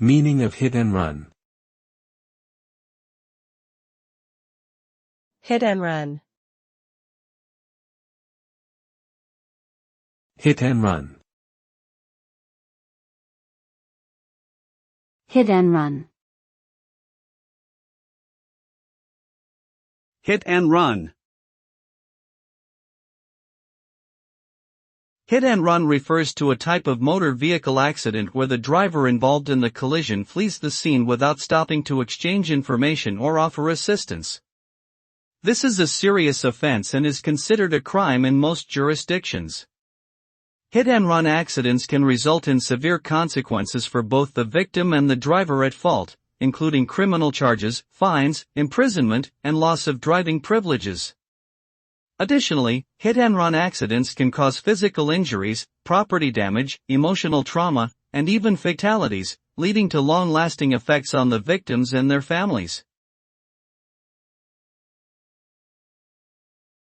Meaning of hit and run. Hit and run. Hit and run. Hit and run. Hit and run. Hit and run refers to a type of motor vehicle accident where the driver involved in the collision flees the scene without stopping to exchange information or offer assistance. This is a serious offense and is considered a crime in most jurisdictions. Hit-and-run accidents can result in severe consequences for both the victim and the driver at fault, including criminal charges, fines, imprisonment, and loss of driving privileges. Additionally, hit-and-run accidents can cause physical injuries, property damage, emotional trauma, and even fatalities, leading to long-lasting effects on the victims and their families.